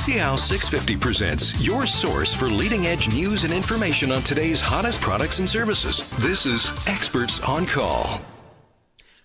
CL 650 presents your source for leading-edge news and information on today's hottest products and services. This is Experts on Call.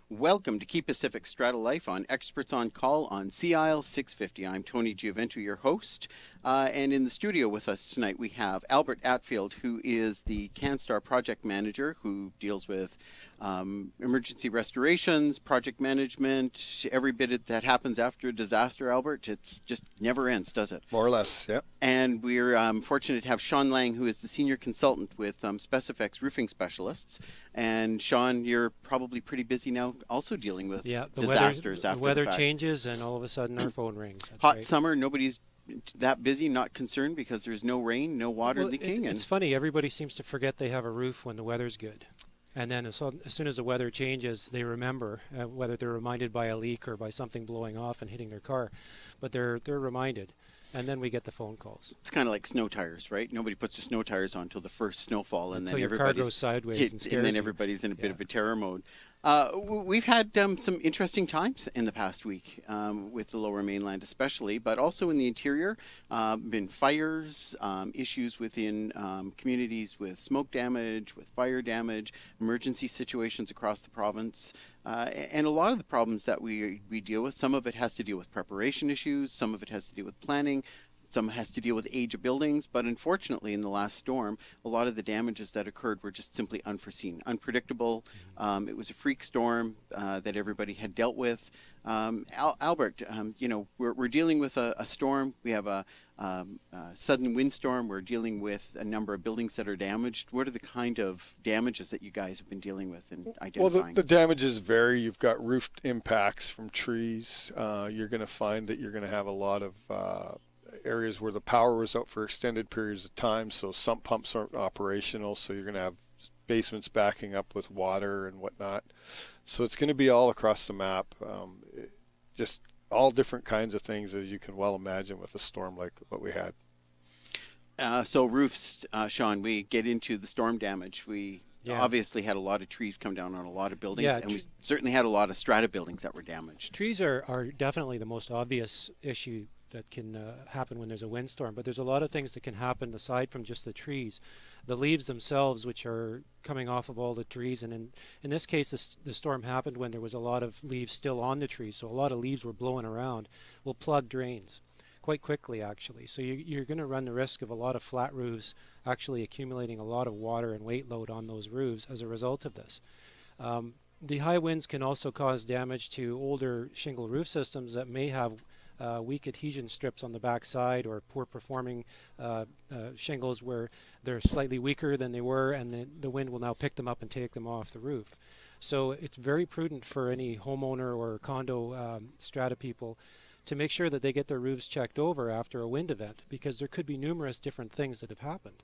Welcome to Key Pacific Strata Life on Experts on Call on CIL 650. I'm Tony Giovento, your host, and in the studio with us tonight we have Albert Atfield, who is the CanStar project manager who deals with emergency restorations, project management, every bit that happens after a disaster. Albert, it's just never ends, does it? More or less, yeah. And we're fortunate to have Sean Lang, who is the senior consultant with Specifex Roofing Specialists. And Sean, you're probably pretty busy now, also dealing with disasters after the weather the fact. changes, and all of a sudden our phone rings. That's Hot right. summer, nobody's that busy, not concerned because there's no rain, no water leaking. It's funny, everybody seems to forget they have a roof when the weather's good. And then as soon as the weather changes, they remember, whether they're reminded by a leak or by something blowing off and hitting their car. But they're reminded. And then we get the phone calls. It's kind of like snow tires, right? Nobody puts the snow tires on until the first snowfall, and Until then your car goes sideways and then everybody's in a bit of a terror mode. We've had some interesting times in the past week with the Lower Mainland especially, but also in the interior. Been fires, issues within communities with smoke damage, with fire damage, emergency situations across the province. And a lot of the problems that we deal with, some of it has to deal with preparation issues, some of it has to do with planning, some has to deal with age of buildings, but unfortunately in the last storm, a lot of the damages that occurred were just simply unforeseen, unpredictable. It was a freak storm that everybody had dealt with. Albert, you know, we're dealing with a storm. We have a sudden windstorm. We're dealing with a number of buildings that are damaged. What are the kind of damages that you guys have been dealing with and identifying? Well, the damages vary. You've got roof impacts from trees. You're going to find that you're going to have a lot of areas where the power was out for extended periods of time, so sump pumps aren't operational, so you're going to have basements backing up with water and whatnot. So it's going to be all across the map, just all different kinds of things, as you can well imagine with a storm like what we had. So roofs, Sean, we get into the storm damage. We obviously had a lot of trees come down on a lot of buildings, and we certainly had a lot of strata buildings that were damaged. Trees are definitely the most obvious issue that can happen when there's a windstorm, but there's a lot of things that can happen aside from just the trees. The leaves themselves, which are coming off of all the trees, and in this case the storm happened when there was a lot of leaves still on the trees, so a lot of leaves were blowing around, will plug drains quite quickly actually. So you're going to run the risk of a lot of flat roofs actually accumulating a lot of water and weight load on those roofs as a result of this. The high winds can also cause damage to older shingle roof systems that may have weak adhesion strips on the back side, or poor performing shingles where they're slightly weaker than they were, and the wind will now pick them up and take them off the roof. So it's very prudent for any homeowner or condo strata people to make sure that they get their roofs checked over after a wind event, because there could be numerous different things that have happened.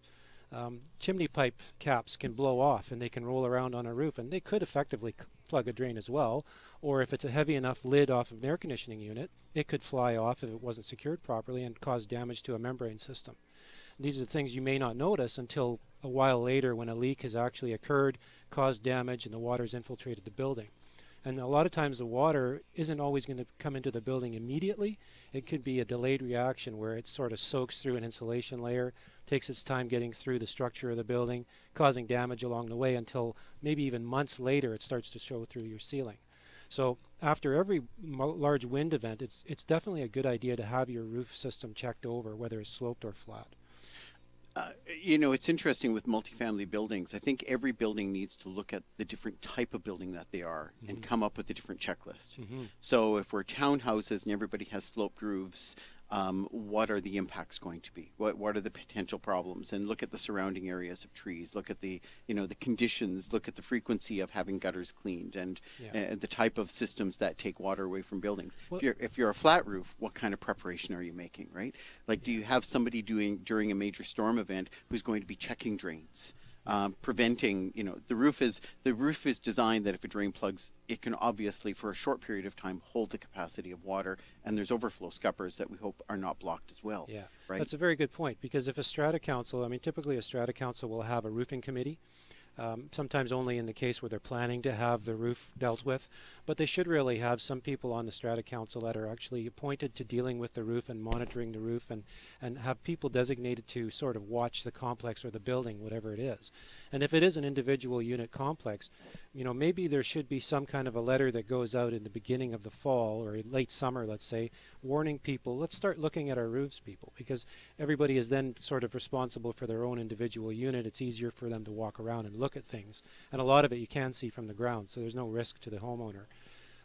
Chimney pipe caps can blow off and they can roll around on a roof, and they could effectively plug a drain as well. Or if it's a heavy enough lid off of an air conditioning unit, it could fly off if it wasn't secured properly and cause damage to a membrane system. These are the things you may not notice until a while later when a leak has actually occurred, caused damage, and the water's infiltrated the building. And a lot of times the water isn't always going to come into the building immediately. It could be a delayed reaction where it sort of soaks through an insulation layer, takes its time getting through the structure of the building, causing damage along the way until maybe even months later it starts to show through your ceiling. So after every large wind event, it's definitely a good idea to have your roof system checked over, whether it's sloped or flat. You know, it's interesting with multifamily buildings. I think every building needs to look at the different type of building that they are and come up with a different checklist. So if we're townhouses and everybody has sloped roofs, what are the impacts going to be? What are the potential problems? And look at the surrounding areas of trees. Look at the the conditions. Look at the frequency of having gutters cleaned and the type of systems that take water away from buildings. Well, if you're a flat roof, what kind of preparation are you making? Right? Like, do you have somebody during a major storm event who's going to be checking drains? Preventing, the roof is designed that if a drain plugs, it can obviously for a short period of time hold the capacity of water, and there's overflow scuppers that we hope are not blocked as well. Yeah, right. That's a very good point, because if a strata council, typically a strata council will have a roofing committee sometimes only in the case where they're planning to have the roof dealt with, but they should really have some people on the Strata Council that are actually appointed to dealing with the roof and monitoring the roof, and have people designated to sort of watch the complex or the building, whatever it is. And if it is an individual unit complex, you know, maybe there should be some kind of a letter that goes out in the beginning of the fall or late summer, let's say, warning people, let's start looking at our roofs, people, because everybody is then sort of responsible for their own individual unit. It's easier for them to walk around and look at things, and a lot of it you can see from the ground, so there's no risk to the homeowner.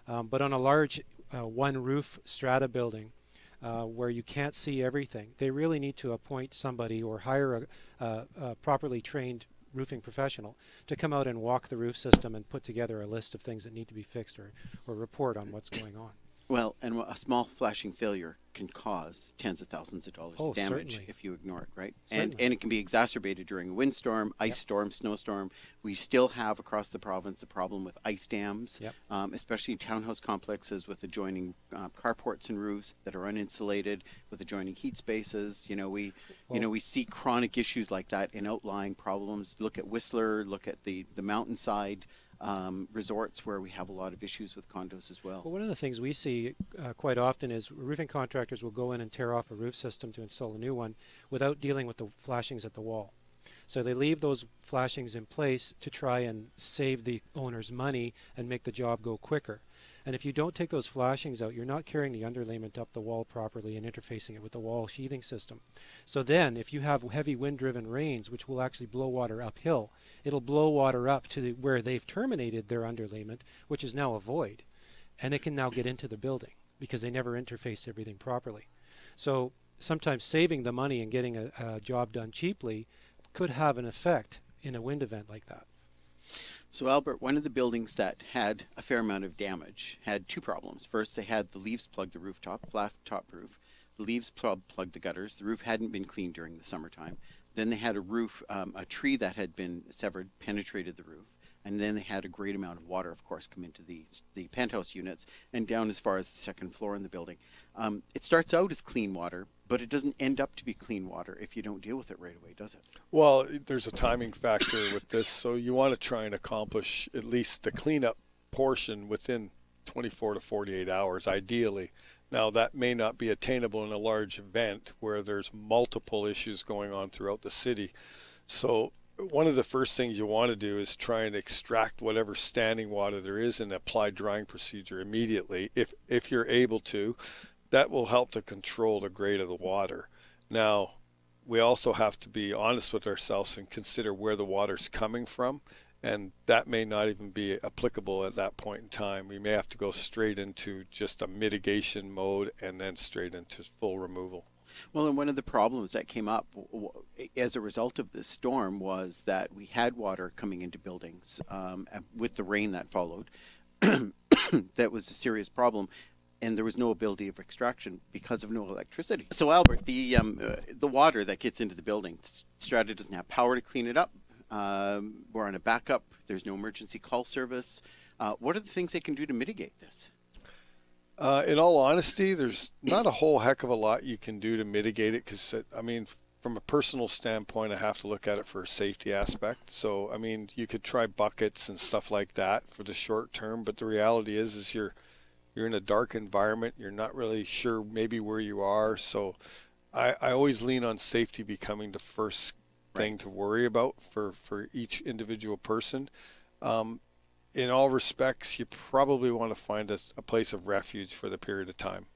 But on a large one roof strata building where you can't see everything, they really need to appoint somebody or hire a properly trained roofing professional to come out and walk the roof system and put together a list of things that need to be fixed, or report on what's going on. Well, and a small flashing failure can cause tens of thousands of dollars of damage certainly. if you ignore it, right? Certainly. And it can be exacerbated during a windstorm, ice Yep. storm, snowstorm. We still have across the province a problem with ice dams, Yep. especially in townhouse complexes with adjoining carports and roofs that are uninsulated, with adjoining heat spaces. You know, we see chronic issues like that in outlying problems. Look at Whistler, look at the mountainside resorts where we have a lot of issues with condos as well. Well, one of the things we see quite often is roofing contractors will go in and tear off a roof system to install a new one without dealing with the flashings at the wall. So they leave those flashings in place to try and save the owner's money and make the job go quicker. And if you don't take those flashings out, you're not carrying the underlayment up the wall properly and interfacing it with the wall sheathing system. So then if you have heavy wind-driven rains, which will actually blow water uphill, it'll blow water up to where they've terminated their underlayment, which is now a void. And it can now get into the building because they never interfaced everything properly. So sometimes saving the money and getting a job done cheaply could have an effect in a wind event like that. So Albert, one of the buildings that had a fair amount of damage had two problems. First, they had the leaves plug the rooftop, flat top roof. The leaves plugged the gutters. The roof hadn't been cleaned during the summertime. Then they had a tree that had been severed, penetrated the roof. And then they had a great amount of water, of course, come into the penthouse units and down as far as the second floor in the building. It starts out as clean water, but it doesn't end up to be clean water if you don't deal with it right away, does it? Well, there's a timing factor with this, so you want to try and accomplish at least the cleanup portion within 24 to 48 hours, ideally. Now, that may not be attainable in a large event where there's multiple issues going on throughout the city. So one of the first things you want to do is try and extract whatever standing water there is and apply drying procedure immediately if you're able to. That will help to control the grade of the water. Now, we also have to be honest with ourselves and consider where the water's coming from, and that may not even be applicable at that point in time. We may have to go straight into just a mitigation mode and then straight into full removal. Well, and one of the problems that came up as a result of this storm was that we had water coming into buildings with the rain that followed. That was a serious problem, and there was no ability of extraction because of no electricity. So, Albert, the water that gets into the building, Strata doesn't have power to clean it up. We're on a backup. There's no emergency call service. What are the things they can do to mitigate this? In all honesty, there's not a whole heck of a lot you can do to mitigate it because, I mean, from a personal standpoint, I have to look at it for a safety aspect. So, I mean, you could try buckets and stuff like that for the short term, but the reality is you're in a dark environment. You're not really sure maybe where you are. So I always lean on safety becoming the first thing to worry about for each individual person. In all respects, you probably want to find a place of refuge for the period of time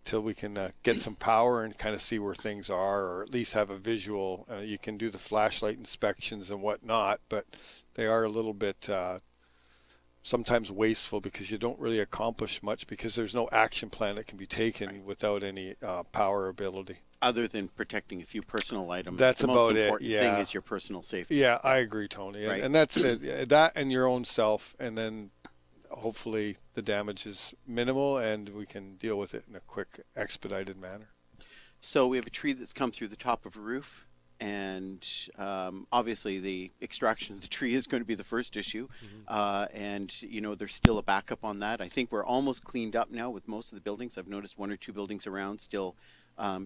till we can get some power and kind of see where things are, or at least have a visual. You can do the flashlight inspections and whatnot, but they are a little bit sometimes wasteful because you don't really accomplish much because there's no action plan that can be taken without any power ability. Other than protecting a few personal items, that's the about most important it. thing is your personal safety. Yeah, I agree, Tony. Right. And that's it. That and your own self, and then hopefully the damage is minimal and we can deal with it in a quick, expedited manner. So we have a tree that's come through the top of a roof. and obviously the extraction of the tree is going to be the first issue. And you know, there's still a backup on that. I think we're almost cleaned up now with most of the buildings. I've noticed 1 or 2 buildings around still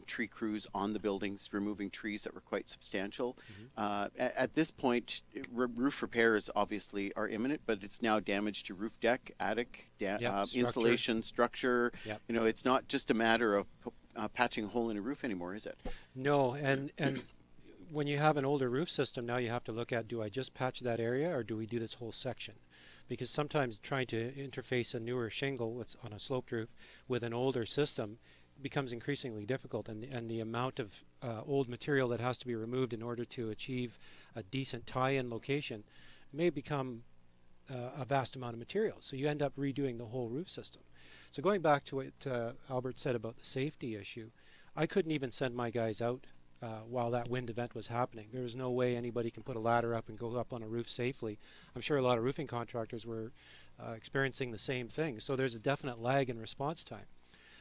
tree crews on the buildings removing trees that were quite substantial. At this point, roof repairs obviously are imminent, but it's now damage to roof deck, attic, insulation, structure. You know, it's not just a matter of patching a hole in a roof anymore, is it? No, and when you have an older roof system, now you have to look at, do I just patch that area or do we do this whole section? Because sometimes trying to interface a newer shingle that's on a sloped roof with an older system becomes increasingly difficult, and the amount of old material that has to be removed in order to achieve a decent tie-in location may become a vast amount of material. So you end up redoing the whole roof system. So going back to what Albert said about the safety issue, I couldn't even send my guys out while that wind event was happening. There was no way anybody can put a ladder up and go up on a roof safely. I'm sure a lot of roofing contractors were experiencing the same thing. So there's a definite lag in response time.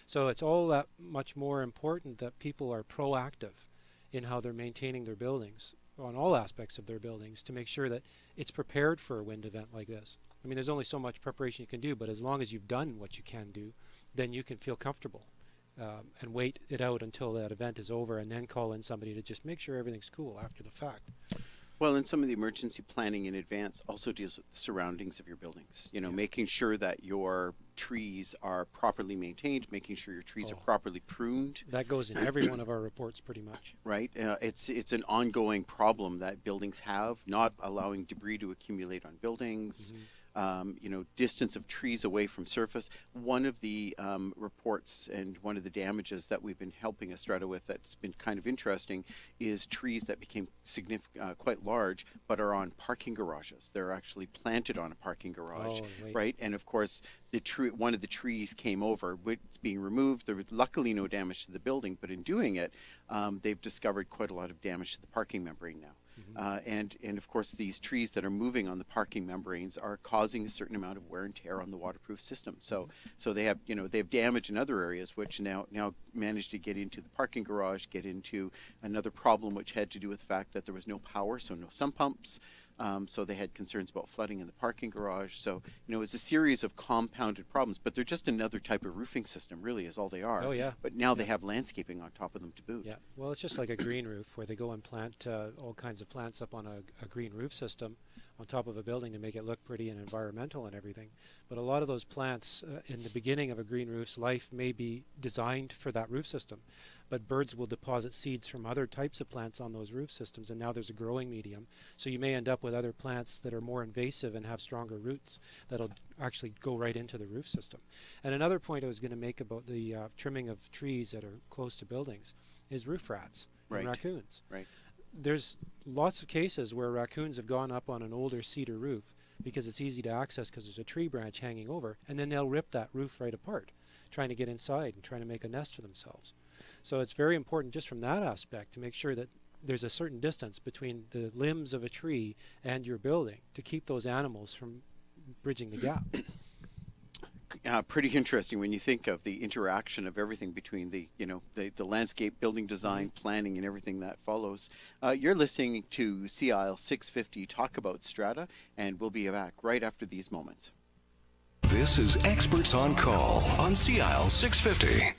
So it's all that much more important that people are proactive in how they're maintaining their buildings, on all aspects of their buildings, to make sure that it's prepared for a wind event like this. I mean, there's only so much preparation you can do, but as long as you've done what you can do, then you can feel comfortable and wait it out until that event is over, and then call in somebody to just make sure everything's cool after the fact. Well, and some of the emergency planning in advance also deals with the surroundings of your buildings. You know, making sure that your trees are properly maintained, making sure your trees are properly pruned. That goes in every one of our reports pretty much. Right. It's an ongoing problem that buildings have, not allowing debris to accumulate on buildings. You know, distance of trees away from surface. One of the reports and one of the damages that we've been helping Estrada with that's been kind of interesting is trees that became quite large but are on parking garages. They're actually planted on a parking garage, right? And of course, one of the trees came over. It's being removed. There was luckily no damage to the building, but in doing it, they've discovered quite a lot of damage to the parking membrane now. And of course, these trees that are moving on the parking membranes are causing a certain amount of wear and tear on the waterproof system. So they have, you know, they have damage in other areas, which now managed to get into the parking garage, get into another problem, which had to do with the fact that there was no power, so no sump pumps. So they had concerns about flooding in the parking garage. So, you know, it was a series of compounded problems, but they're just another type of roofing system, really, is all they are. Oh, yeah. But now they have landscaping on top of them to boot. Yeah, well, it's just like a green roof where they go and plant all kinds of plants up on a green roof system on top of a building to make it look pretty and environmental and everything. But a lot of those plants in the beginning of a green roof's life may be designed for that roof system, but birds will deposit seeds from other types of plants on those roof systems, and now there's a growing medium. So you may end up with other plants that are more invasive and have stronger roots that'll actually go right into the roof system. And another point I was going to make about the trimming of trees that are close to buildings is roof rats and raccoons. Right. There's lots of cases where raccoons have gone up on an older cedar roof because it's easy to access because there's a tree branch hanging over, and then they'll rip that roof right apart, trying to get inside and trying to make a nest for themselves. So it's very important just from that aspect to make sure that there's a certain distance between the limbs of a tree and your building to keep those animals from bridging the gap. Pretty interesting when you think of the interaction of everything between the landscape, building design, planning, and everything that follows. You're listening to CIL 650 Talk About Strata, and we'll be back right after these moments. This is Experts on Call on CIL 650.